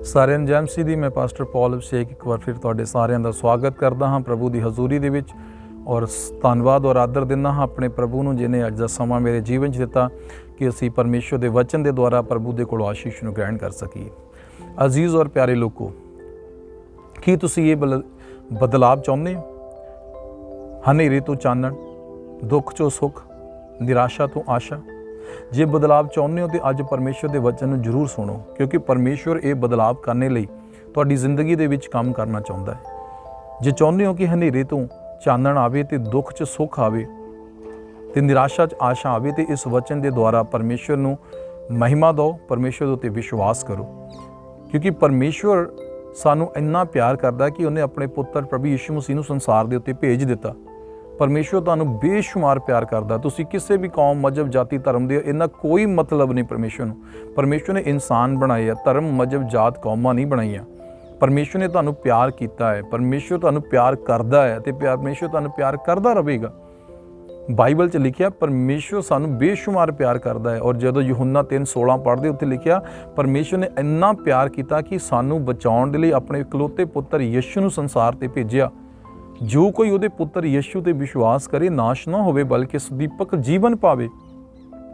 ਸਾਰਿਆਂ ਨੂੰ ਜੈ ਮਸੀਹ ਦੀ। मैं पास्टर पॉल अभिषेक एक बार फिर तुहाडे सारिਆਂ ਦਾ स्वागत करदा हाँ प्रभु की हजूरी दे विच और धन्नवाद और आदर दिंदा हाँ अपने प्रभु नूं जिन्हें अज दा समा मेरे जीवन च दिता कि असीं परमेश्वर के वचन के द्वारा प्रभु के कोलों आशीष नूं ग्रहण कर सकीए। अजीज़ और प्यारे लोगों, की तुसीं ये बदलाव चाहुंदे हो? हनेरे तो चानण, दुख चो सुख, निराशा तो आशा। जे बदलाव चाहुंदे हो तो अज परमेश्वर के वचन नूं जरूर सुनो, क्योंकि परमेश्वर ये बदलाव करने लई तुहाडी जिंदगी दे विच काम करना चाहुंदा है। जे चाहुंदे हो कि हनेरे तो चानण आवे ते दुख च सुख आवे ते निराशा च आशा आवे, ते इस वचन के द्वारा परमेश्वर नूं महिमा दो, परमेश्वर उत्ते विश्वास करो, क्योंकि परमेश्वर सानू इन्ना प्यार करदा कि उन्हें अपने पुत्र प्रभु यीशु मसीह नूं संसार दे उत्ते भेज दिता। परमेश्वर तुहानू बेशुमार प्यार करदा। तुसीं किसी भी कौम, मजहब, जाति, धर्म दे इन्ना कोई मतलब नहीं परमेश्वर नूं। परमेश्वर ने इंसान बनाए, धर्म, मजहब, जात, कौमां नहीं बनाईयां। परमेश्वर ने तुहानू प्यार कीता है, परमेश्वर तुहानू प्यार करदा है ते परमेश्वर तुहानू प्यार करदा रहेगा। बाइबल च लिखिया परमेश्वर सानू बेशुमार प्यार करदा है। और जदों यूहन्ना 3:16 पढ़दे उत्थे लिखिया परमेश्वर ने इन्ना प्यार किया कि सानू बचाउण दे लई अपने इकलौते पुत्र यीशु नूं संसार ते भेजिया। जो कोई उहदे पुत्र यीशु ते विश्वास करे नाश ना होवे बल्कि सदीपक जीवन पावे।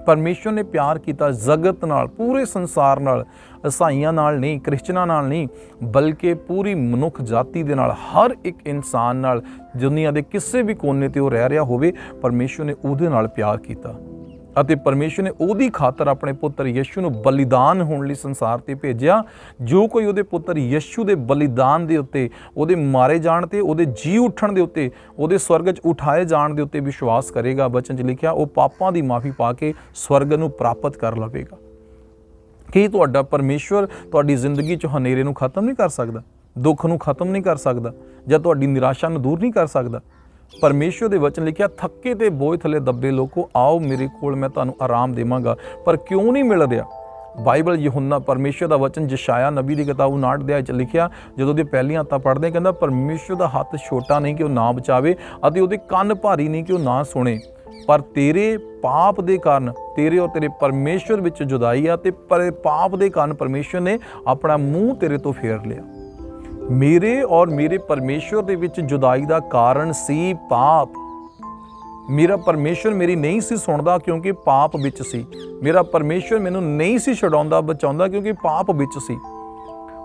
परमेश्वर ने प्यार किया जगत नाल, पूरे संसार नाल, ईसाइयां नाल नहीं, क्रिश्चनां नाल नहीं, बल्कि पूरी मनुख जाति दे नाल, हर एक इंसान नाल, दुनिया के किसी भी कोने ते वो रह रहा होवे, परमेश्वर ने उहदे नाल प्यार किया। अते परमेश्वर ने उहदी खातर अपने पुत्र यीशु नूं बलिदान होण लई संसार ते भेजिया। जो कोई उहदे पुत्र यीशु दे बलिदान दे उत्ते, उहदे मारे जाण ते, उहदे जी उठण दे उत्ते, उहदे स्वर्ग च उठाए जाण दे उत्ते विश्वास करेगा, वचन च लिखिया वो पापां दी माफ़ी पा के स्वर्ग नूं प्राप्त कर लवेगा। कि तुहाडा परमेश्वर तुहाडी जिंदगी च हनेरे नूं खत्म नहीं कर सकदा, दुख नूं खत्म नहीं कर सकदा, जां तुहाडी निराशा नूं दूर नहीं कर सकदा। परमेश्वर दे वचन लिखिया थके ते बोझ थले दबे लोको आओ मेरे कोल, मैं तुहानूं आराम देवांगा। पर क्यों नहीं मिल रहा? बाइबल यूहन्ना परमेश्वर दा वचन जशाया नबी दी किताब 59 अध्याय च लिखिया, जदों दे पहलियां आयतां पढ़दे कहंदा परमेश्वर दा हत्थ छोटा नहीं कि वह ना बचावे अते उहदे कंन भारी नहीं कि वह ना सुने, पर तेरे पाप दे कारण तेरे और तेरे परमेश्वर विच जुदाई आ, ते पर पाप दे कारण परमेश्वर ने अपना मूँह तेरे तो फेर लिया। मेरे और मेरे परमेश्वर दे विच जुदाई दा कारण सी पाप। मेरा परमेश्वर मेरी नहीं सी सुनदा क्योंकि पाप विच सी। मेरा परमेश्वर मैनू नहीं सी छुड़ाउंदा बचाउंदा क्योंकि पाप विच सी।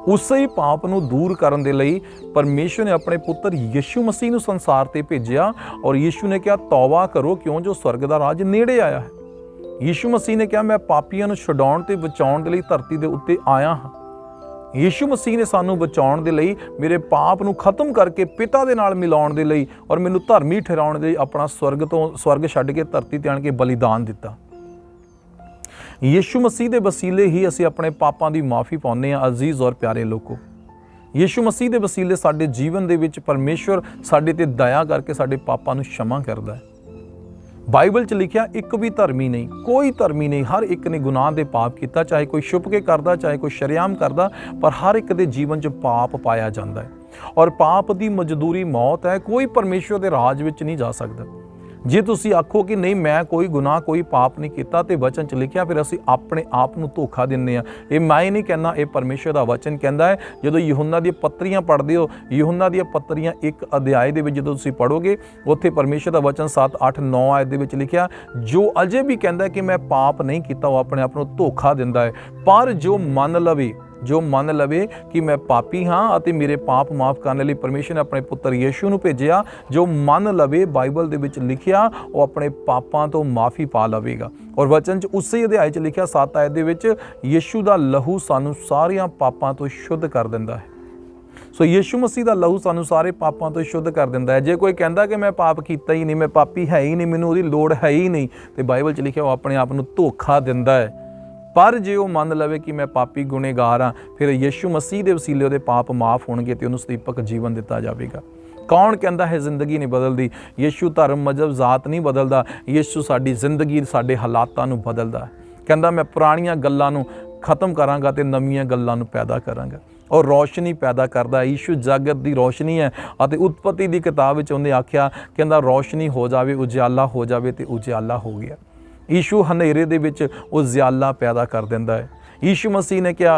उसे ही पाप नूं दूर करन दे लई परमेश्वर ने अपने पुत्र यीशु मसीह नूं संसार ते भेजिया। और यीशु ने कहा तौबा करो क्यों जो स्वर्ग दा राज नेड़े आया है। यीशु मसीह ने कहा मैं पापियां नूं छुड़ाउण ते बचाउण दे लई धरती दे उत्ते आया हां। यीशु मसीह ने सानू बचाउण दे लई, मेरे पाप नूं खत्म करके पिता दे नाल मिलाउण दे लई और मैनू धर्मी ठहराउण दे लई अपना स्वर्ग छड्ड के धरती ते आण के बलिदान दिता। यीशु मसीह दे वसीले ही असीं अपने पापां दी माफ़ी पाउने आ। अजीज़ और प्यारे लोगों, यीशु मसीह दे वसीले साडे जीवन दे विच परमेश्वर साडे ते दया करके साडे पापां नूं क्षमा करदा है। बाइबल च लिखिया एक भी धर्मी नहीं, कोई धर्मी नहीं, हर एक ने गुनाह दे पाप किया, चाहे कोई छुप के करदा, चाहे कोई शरेआम करदा, पर हर एक दे जीवन च पाप पाया जाता है। और पाप दी मजदूरी मौत है। कोई परमेश्वर दे राज विच नहीं जा सकता। जे तुसी आखो कि नहीं मैं कोई गुनाह कोई पाप नहीं किया, तो वचन च लिखिया फिर असी अपने आप नूं धोखा दिंदे आ। ये मैं नहीं कहना, ये परमेश्वर दा वचन कहता है। जदों यूहन्ना दी पत्रियां पढ़दे हो, यूहन्ना दी पत्रियां 1 अध्याय दे विच जदों तुसी पढ़ोगे उत्थे परमेश्वर दा वचन 7, 8, 9 आयत दे विच लिखिया जो अजे भी कहता है कि मैं पाप नहीं किया वो अपने आप नूं धोखा दिंदा है। पर जो मन लवे कि मैं पापी हाँ अते मेरे पाप माफ़ करने लई परमेश्वर ने अपने पुत्र यीशु नूं भेजिया, जो मन लवे बाइबल दे विच लिखिया वो अपने पापां तो माफ़ी पा लवेगा। और वचन च उसे अध्याय च लिखिया 7 आयत दे विच यीशु दा लहू सानू सारियां पापां तो शुद्ध कर दिंदा है। सो यीशु मसीह दा लहू सानू सारे पापां तो शुद्ध कर दिंदा है। जे कोई कहता कि मैं पाप कीता ही नहीं, मैं पापी है ही नहीं, मैनूं उहदी लोड़ है ही नहीं, तो बाइबल च लिखिया वो अपने आप नूं धोखा दिंदा है। पर जे वो मन लवे कि मैं पापी गुनेगार हाँ, फिर यीशु मसीह के वसीले उहदे पाप माफ़ होणगे ते उहनूं सदीपक जीवन दिता जाएगा। कौन कहता है जिंदगी नहीं बदलती? यीशु धर्म मजहब जात नहीं बदलता। यीशु साडी जिंदगी साडे हालातां नूं बदलदा है। कहता मैं पुराणियां गल्लां नूं खत्म करांगा ते नवीआं गल्लां नूं पैदा करांगा। और रोशनी पैदा करता है। यीशु जगत की रोशनी है। और उत्पत्ति की किताब में उन्हें आख्या कहता रोशनी हो जाए, उजियाला हो जाए, तो उजियाला हो गया। यीशु हनेरे दे विच उजियाला पैदा कर दिंदा है। यीशु मसीह ने कहा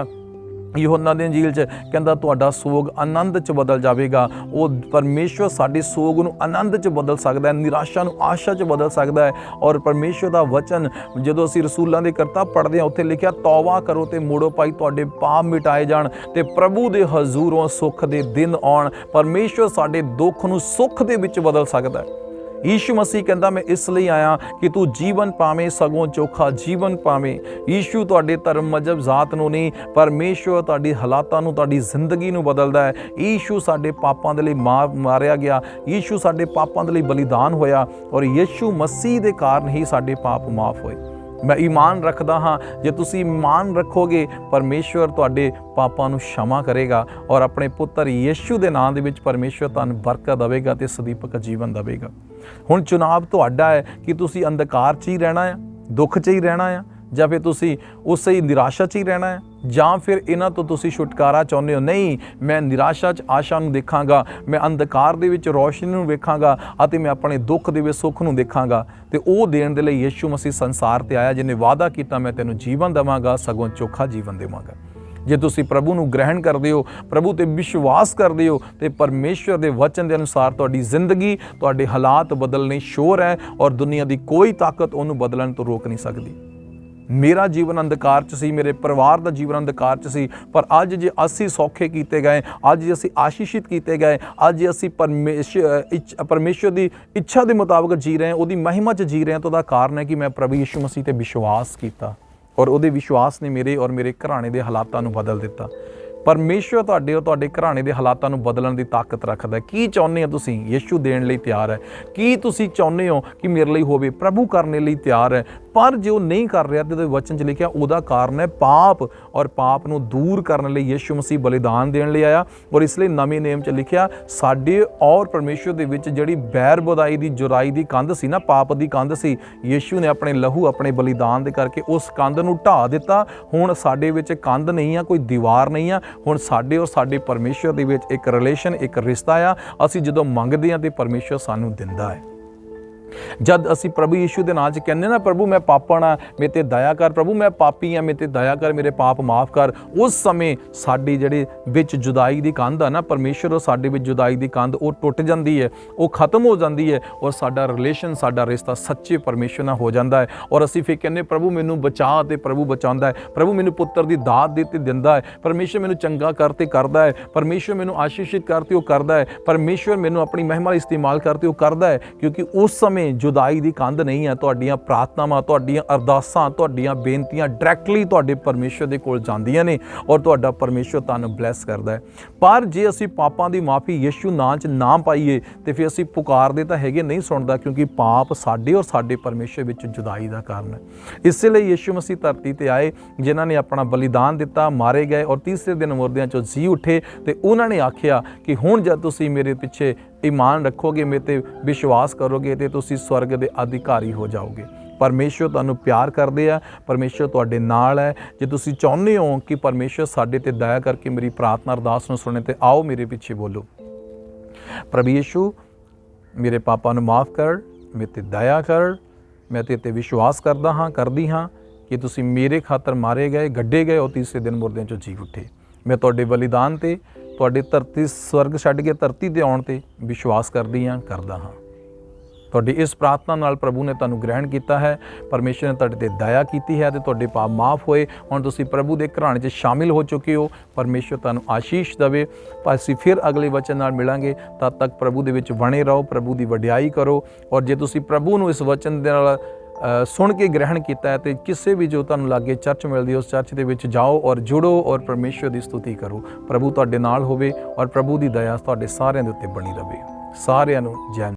यूहन्ना दी इंजील च कहंदा तुहाडा सोग आनंद च बदल जाएगा। वो परमेश्वर साडे सोग नूं आनंद च बदल सकदा है, निराशा नूं आशा च बदल सकदा है। और परमेश्वर दा वचन जदों असीं रसूलां दे करताब पढ़दे हां उत्थे लिखिआ तौबा करो ते मुड़ो भाई तुहाडे पाप मिटाए जाण ते प्रभु दे हजूरों सुख दे दिन आउण। परमेश्वर साडे दुख नूं सुख दे विच बदल सकदा है। यीशु मसीह कहता मैं इसलिए आया कि तू जीवन पावें सगों चोखा जीवन पावें। यीशु तुहाडे धर्म मजहब जात नूं नहीं, परमेश्वर तुहाडी हालातां नूं तुहाडी जिंदगी नूं बदलदा है। यीशु साडे पापां दे लई मारिया गया, यीशु साडे पापां दे लई बलिदान होया और यीशु मसीह दे कारण ही साडे पाप माफ होए। मैं ईमान रखदा हाँ जे तुसीं ईमान रखोगे परमेश्वर तुहाडे पापां नूं क्षमा करेगा और अपने पुत्र यीशु दे नाम दे विच परमेश्वर तुहानूं बरकत देवेगा ते सदीपक जीवन देवेगा। हुण चुनाव तुहाडा है कि तुसीं अंधकार 'च ही रहना है, दुख 'च ही रहना है, ਜਾਂ फिर तुसीं उसे ही निराशा 'ਚ ही रहना है, ਜਾਂ फिर इन्हां तो तुसीं छुटकारा चाहुंदे हो। नहीं, मैं निराशा 'ਚ आशा ਨੂੰ ਦੇਖਾਂਗਾ, मैं अंधकार ਦੇ ਵਿੱਚ ਰੋਸ਼ਨੀ ਨੂੰ ਵੇਖਾਂਗਾ ਅਤੇ मैं ਆਪਣੇ ਦੁੱਖ ਦੇ ਵਿੱਚ ਸੁੱਖ ਨੂੰ ਦੇਖਾਂਗਾ। ਤੇ ਉਹ ਦੇਣ ਦੇ ਲਈ ਯਿਸੂ ਮਸੀਹ ਸੰਸਾਰ ਤੇ ਆਇਆ, ਜਿਹਨੇ ਵਾਅਦਾ ਕੀਤਾ ਮੈਂ ਤੈਨੂੰ ਜੀਵਨ ਦੇਵਾਂਗਾ, ਸਗੋਂ ਚੋਖਾ ਜੀਵਨ ਦੇਵਾਂਗਾ। ਜੇ ਤੁਸੀਂ ਪ੍ਰਭੂ ਨੂੰ ਗ੍ਰਹਿਣ ਕਰਦੇ ਹੋ, ਪ੍ਰਭੂ ਤੇ ਵਿਸ਼ਵਾਸ ਕਰਦੇ ਹੋ ਤੇ ਪਰਮੇਸ਼ਵਰ ਦੇ ਵਚਨ ਦੇ ਅਨੁਸਾਰ ਤੁਹਾਡੀ ਜ਼ਿੰਦਗੀ, ਤੁਹਾਡੇ ਹਾਲਾਤ ਬਦਲਣੇ ਸ਼ੋਰ ਹੈ ਔਰ ਦੁਨੀਆ ਦੀ ਕੋਈ ਤਾਕਤ ਉਹਨੂੰ ਬਦਲਣ ਤੋਂ ਰੋਕ ਨਹੀਂ ਸਕਦੀ। मेरा जीवन अंधकार 'ਚ ਸੀ, ਮੇਰੇ ਪਰਿਵਾਰ ਦਾ ਜੀਵਨ ਅੰਧਕਾਰ 'ਚ ਸੀ, ਪਰ ਅੱਜ ਜੇ ਅਸੀਂ ਸੌਖੇ ਕੀਤੇ ਗਏ, ਅੱਜ ਜੇ ਅਸੀਂ ਆਸ਼ੀਸ਼ਿਤ ਕੀਤੇ ਗਏ, ਅੱਜ ਜੇ ਅਸੀਂ ਪਰਮੇਸ਼ਵਰ ਦੀ ਇੱਛਾ ਦੇ ਮੁਤਾਬਕ ਜੀ ਰਹੇ ਹਾਂ, ਉਹਦੀ ਮਹਿਮਾ 'ਚ ਜੀ ਰਹੇ ਹਾਂ, ਤਾਂ ਉਹਦਾ ਕਾਰਨ ਹੈ ਕਿ ਮੈਂ ਪ੍ਰਭੂ ਯਿਸੂ ਮਸੀਹ ਤੇ ਵਿਸ਼ਵਾਸ ਕੀਤਾ ਔਰ ਉਹਦੇ ਵਿਸ਼ਵਾਸ ਨੇ ਮੇਰੇ ਔਰ ਮੇਰੇ ਘਰਾਣੇ ਦੇ ਹਾਲਾਤਾਂ ਨੂੰ ਬਦਲ ਦਿੱਤਾ। परमेश्वर तुहाडे और तुहाडे घराणे दे हालातां नूं बदलण दी ताकत रखदा है। की चाहुंदे हो तुसीं? यीशु देण लई तैयार है। की तुसीं चाहुंदे हो कि मेरे लई होवे? प्रभु करने लई तैयार है। पर जो नहीं कर रहा तो वचन च लिखिआ उहदा कारण है पाप, और पाप नूं दूर करने लई यीशु मसीह बलिदान देण लई आया। और इसलिए नवें नेम च लिखिआ साडे और परमेश्वर दे विच जिहड़ी बैर बुराई दी जुराई दी कंध सी ना, पाप दी कंध सी, यीशु ने अपने लहू अपने बलिदान दे करके उस कंध नूं ढा दिता। हुण साडे विच कंध नहीं आ, कोई दीवार नहीं आ, हुण साडे और साडे परमेश्वर दे विच एक रिलेशन, एक रिश्ता आ। असीं जदों मंगदे हां ते परमेश्वर सानूं दिंदा है। जद असी प्रभु यीशु के नाम च कहने ना प्रभु मैं पापण हाँ, मेरे ते दया कर, प्रभु मैं पापी हाँ, मेरे ते दया कर, मेरे पाप माफ़ कर, उस समय साडी जिहड़ी विच जुदाई दी कंध है ना, परमेश्वर और साडे विच जुदाई दी कंध वो टुट जाती है, वो खत्म हो जाती है और साडा रिलेशन, साडा रिश्ता सच्चे परमेश्वर नाल हो जाता है। और असी फिर कहने प्रभु मैनू बचा, ते प्रभु बचाउंदा है, प्रभु मैनू पुत्र दी दात दे ते दिंदा है, परमेश्वर मैनू चंगा करते करदा है, परमेश्वर मैनू आशीषित करते वो करदा है, परमेश्वर मैनू अपनी महिमा इस्तेमाल करते वो करदा है। क्योंकि उस समय जुदाई दी कंध नहीं है। तुहाडीआं प्रार्थनावां, तुहाडीआं अरदासां, तुहाडीआं बेनतियां डायरैक्टली तुहाडे परमेश्वर दे कोल जांदियां ने और तुहाडा परमेश्वर तुहानूं ब्लैस करदा है। पर जे असीं पापां दी माफ़ी यीशु नाम च ना पाईए ते फिर असीं पुकारदे तां हैगे, नहीं सुणदा, क्योंकि पाप साडे और साडे परमेश्वर विच जुदाई दा कारण है। इसलिए यीशु मसीह धरती ते आए, जिन्हां ने अपना बलिदान दिता, मारे गए और तीसरे दिन मुर्दियां चों जी उठे, ते उन्हां ने आखिया कि हुण जद तुसीं मेरे पिछे ईमान रखोगे, मेरे ते विश्वास करोगे तो तुसीं स्वर्ग दे अधिकारी हो जाओगे। परमेश्वर तुहानूं प्यार करदे आ, परमेश्वर तुहाडे नाल है। जे तुसीं चाहुंदे हो कि परमेश्वर साडे ते दया करके मेरी प्रार्थना अरदास नूं सुणे, ते आओ मेरे पिछे बोलो, प्रभु यीशु मेरे पापा नूं माफ़ कर, मेरे ते दया कर, मैं ते ते विश्वास करदा हाँ, करदी हाँ कि तुसीं मेरे खातर मारे गए, गड्ढे गए और तीसरे दिन मुर्दियां चों जी उठे। मैं तुहाडे बलिदान ते, तुहाडे धरती स्वर्ग छड्ड के धरती ते आउण ते विश्वास करदी हाँ, करदा हाँ। तुहाडी इस प्रार्थना नाल प्रभु ने तुहानूं ग्रहण किया है, परमेश्वर ने तुहाडे ते दया कीती है, ते तुहाडे पाप माफ़ होए। हुण तुसीं प्रभु दे घराणे 'च शामिल हो चुके हो। परमेश्वर तुहानूं आशीष देवे। असीं फिर अगले वचन नाल मिलांगे, तद तक प्रभु दे विच बणे रहो, प्रभु दी वडियाई करो। और जे तुसीं प्रभु नूं इस वचन दे नाल सुन के ग्रहण किया है तो किसी भी जो तुहानूं लागे चर्च मिलती है उस चर्च के विच जाओ और जुड़ो और परमेश्वर की स्तुति करो। प्रभु तुहाडे नाल होवे और प्रभु की दया तुहाडे सारिਆਂ ਦੇ ਉੱਤੇ बनी रहे। सारिਆਂ नूं जय।